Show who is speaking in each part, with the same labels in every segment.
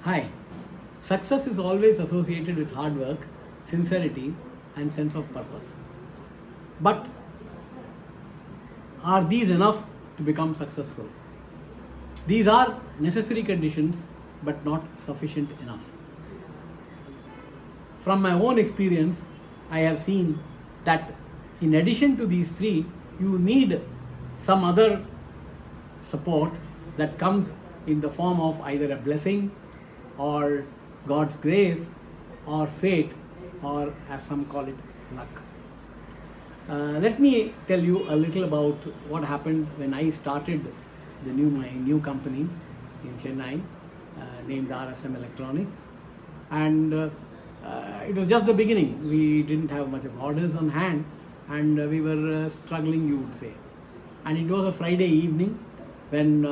Speaker 1: Hi. Success is always associated with hard work, sincerity, and sense of purpose. But are these enough to become successful? These are necessary conditions, but not sufficient enough. From my own experience, I have seen that in addition to these three, you need some other support that comes in the form of either a blessing or God's grace or fate, or as some call it, luck. Let me tell you a little about what happened when I started my new company in Chennai, named RSM Electronics, and it was just the beginning. We didn't have much of orders on hand, and we were struggling, you would say. And it was a Friday evening when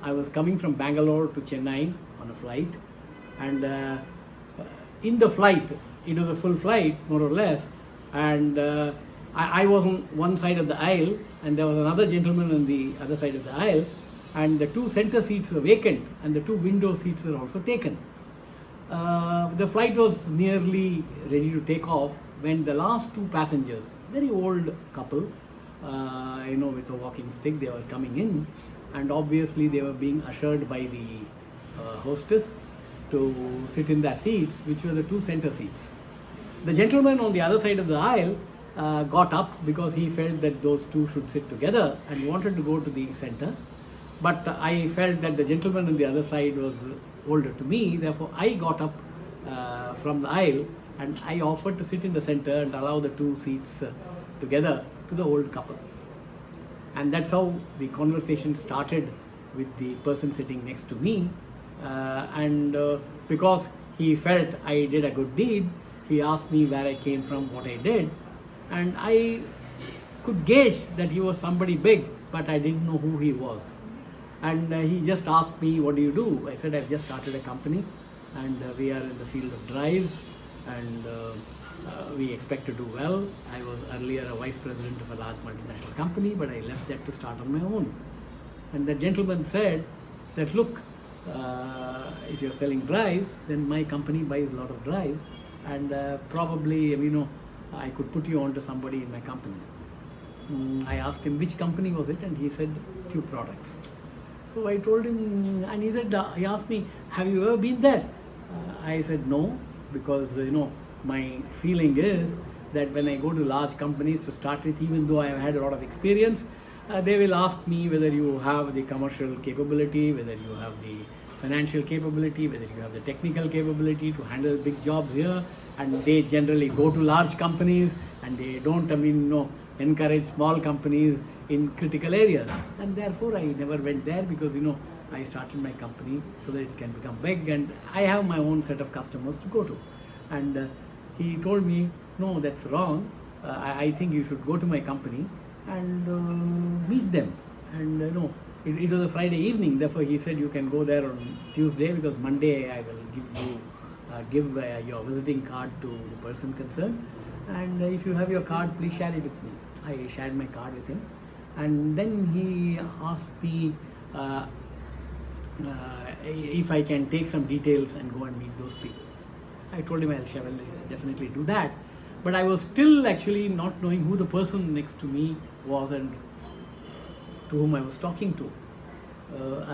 Speaker 1: I was coming from Bangalore to Chennai on a flight, and in the flight, it was a full flight more or less, and I was on one side of the aisle, and there was another gentleman on the other side of the aisle, and the two center seats were vacant, and the two window seats were also taken. The flight was nearly ready to take off when the last two passengers, very old couple, with a walking stick, they were coming in, and obviously they were being ushered by the hostess to sit in their seats, which were the two center seats. The gentleman on the other side of the aisle got up because he felt that those two should sit together and wanted to go to the center. But I felt that the gentleman on the other side was older to me, therefore I got up from the aisle and I offered to sit in the center and allow the two seats together to the old couple. And that's how the conversation started with the person sitting next to me. Because he felt I did a good deed, he asked me where I came from, what I did, and I could gauge that he was somebody big, but I didn't know who he was. And he just asked me, what do you do? I said, I've just started a company, and we are in the field of drives, and we expect to do well. I was earlier a vice president of a large multinational company, but I left that to start on my own. And the gentleman said that, look, if you're selling drives, then my company buys a lot of drives, and probably, I could put you on to somebody in my company. I asked him which company was it, and he said Tube Products. So I told him, and he asked me, have you ever been there? I said no, because my feeling is that when I go to large companies to start with, even though I have had a lot of experience, they will ask me whether you have the commercial capability, whether you have the financial capability, whether you have the technical capability to handle big jobs here. And they generally go to large companies, and they don't encourage small companies in critical areas. And therefore I never went there, because I started my company so that it can become big, and I have my own set of customers to go to. And he told me, no, that's wrong. I think you should go to my company and meet them. And it was a Friday evening, therefore he said you can go there on Tuesday, because Monday I will give your visiting card to the person concerned, and if you have your card, please share it with me. I shared my card with him, and then he asked me if I can take some details and go and meet those people. I told him I will definitely do that, but I was still actually not knowing who the person next to me was and to whom I was talking to.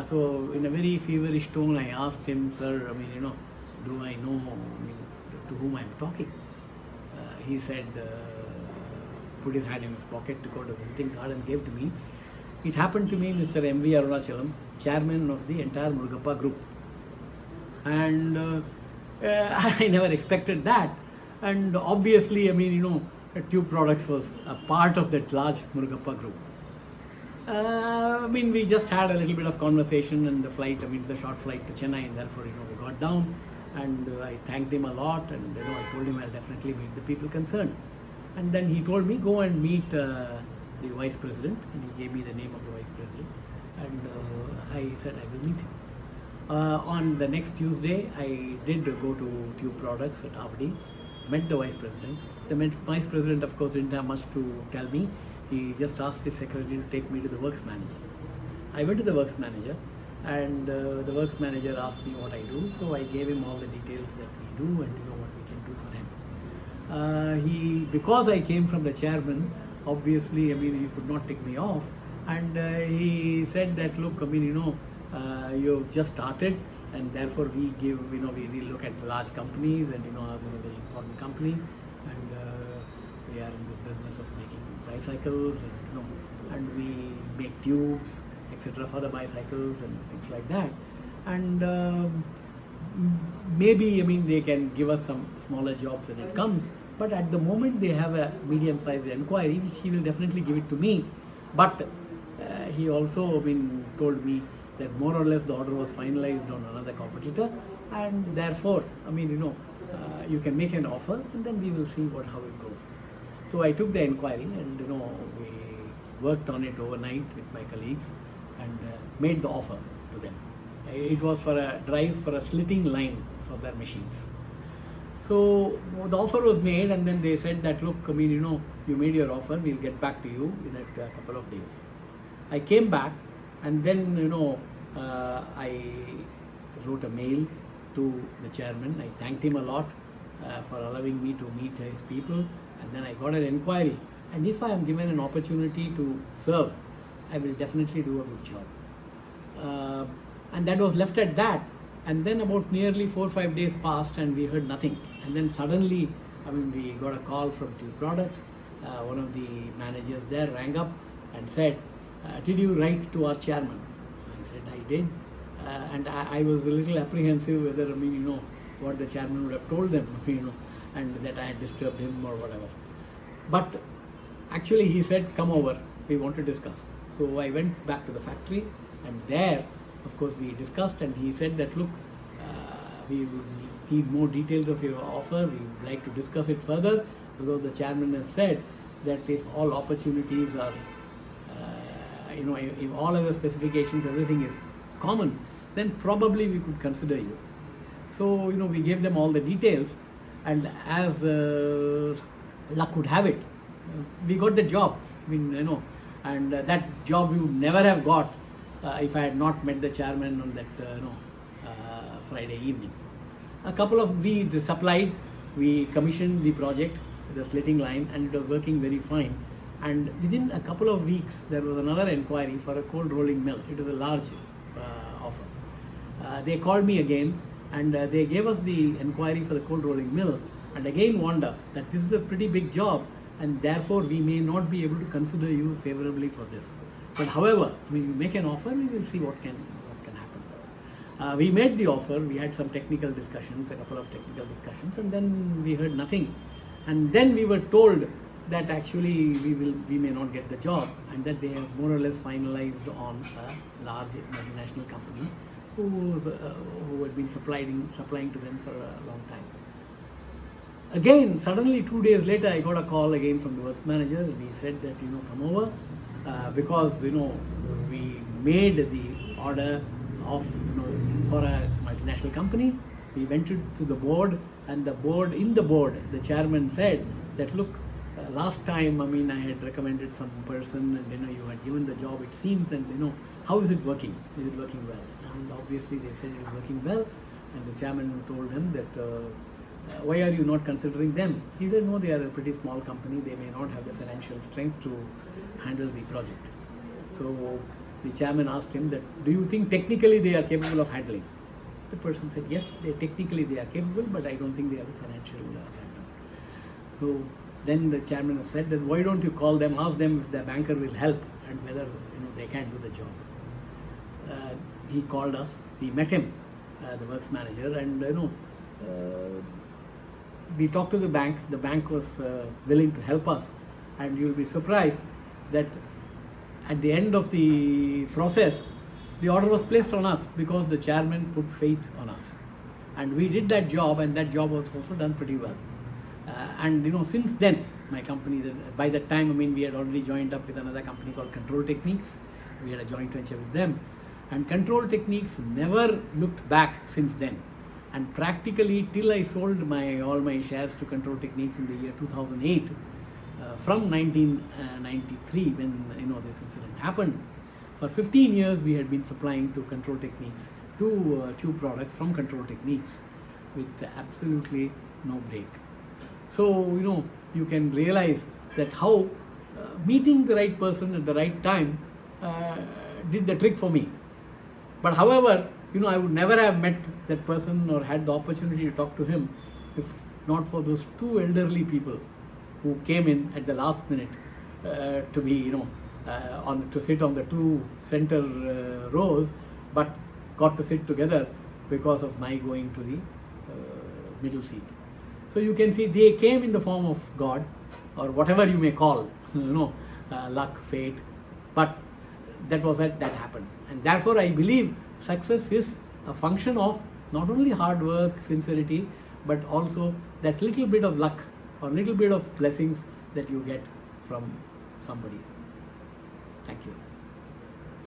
Speaker 1: So in a very feverish tone, I asked him, sir, do I know to whom I'm talking? He said, put his hand in his pocket, took out a visiting card and gave to me. It happened to me, Mr. M.V. Arunachalam, chairman of the entire Murugappa group. And I never expected that. And obviously, Tube Products was a part of that large Murugappa group. We just had a little bit of conversation in the flight, the short flight to Chennai, and therefore, we got down, and I thanked him a lot, and I told him I'll definitely meet the people concerned. And then he told me, go and meet the vice president, and he gave me the name of the vice president, and I said I will meet him. On the next Tuesday, I did go to Tube Products at Avadi, met the vice president. The vice president, of course, didn't have much to tell me. He just asked his secretary to take me to the works manager. I went to the works manager, and the works manager asked me what I do, so I gave him all the details that we do and what we can do for him. Because I came from the chairman, obviously, I mean, he could not take me off, and he said that, look, I mean, you've just started, and therefore we give, we look at large companies, and as a very important company, and we are in this business of making bicycles, and we make tubes, etc. for the bicycles and things like that, and maybe, I mean, they can give us some smaller jobs when it comes, but at the moment they have a medium-sized inquiry, which he will definitely give it to me. But he also, I mean, told me that more or less the order was finalized on another competitor, and therefore, I mean, you can make an offer, and then we will see how it goes. So I took the inquiry, and we worked on it overnight with my colleagues, and made the offer to them. It was for drives for a slitting line for their machines. So the offer was made, and then they said that, look, I mean, you made your offer, we'll get back to you in a couple of days. I came back, and then I wrote a mail to the chairman. I thanked him a lot for allowing me to meet his people, and then I got an inquiry, and if I am given an opportunity to serve, I will definitely do a good job. And that was left at that. And then about nearly 4 or 5 days passed, and we heard nothing. And then suddenly, I mean, we got a call from Tube Products. One of the managers there rang up and said, did you write to our chairman? I said, I did. And I was a little apprehensive whether, I mean, what the chairman would have told them, and that I had disturbed him or whatever. But actually he said, come over, we want to discuss. So I went back to the factory, and there, of course, we discussed, and he said that, look, we will need more details of your offer, we would like to discuss it further, because the chairman has said that if all opportunities are, if all other specifications, everything is common, then probably we could consider you. So, we gave them all the details, and as luck would have it, we got the job. I mean, and that job we would never have got if I had not met the chairman on that Friday evening. We commissioned the project, the slitting line, and it was working very fine. And within a couple of weeks, there was another inquiry for a cold rolling mill. It was a large offer. They called me again, and they gave us the inquiry for the cold rolling mill, and again warned us that this is a pretty big job, and therefore we may not be able to consider you favorably for this. But however, when you make an offer, we will see what can happen. We made the offer, we had some technical discussions, a couple of technical discussions, and then we heard nothing. And then we were told that actually we may not get the job, and that they have more or less finalized on a large multinational company who had been supplying to them for a long time. Again, suddenly 2 days later, I got a call again from the works manager, and he said that, come over, because, we made the order of, for a multinational company. We went to the board, and the chairman said that, look, last time, I mean, I had recommended some person, and, you had given the job, it seems, and, how is it working? Is it working well? And obviously they said it is working well, and the chairman told him that, why are you not considering them? He said, no, they are a pretty small company, they may not have the financial strength to handle the project. So the chairman asked him that, do you think technically they are capable of handling? The person said, yes, technically they are capable, but I don't think they have the financial background. So then the chairman said that, why don't you call them, ask them if their banker will help, and whether they can do the job. He called us, we met him, the works manager, and we talked to the bank was willing to help us, and you'll be surprised that at the end of the process, the order was placed on us because the chairman put faith on us. And we did that job, and that job was also done pretty well. And since then, my company, by that time, I mean, we had already joined up with another company called Control Techniques. We had a joint venture with them. And Control Techniques never looked back since then. And practically till I sold all my shares to Control Techniques in the year 2008, from 1993 when this incident happened, For 15 years we had been supplying to Control Techniques, two products from Control Techniques with absolutely no break. So, you can realize that how meeting the right person at the right time did the trick for me. But however, I would never have met that person or had the opportunity to talk to him if not for those two elderly people who came in at the last minute to be, to sit on the two center rows, but got to sit together because of my going to the middle seat. So you can see they came in the form of God or whatever you may call, luck, fate, but that was it, that happened. And therefore I believe success is a function of not only hard work, sincerity, but also that little bit of luck or little bit of blessings that you get from somebody. Thank you.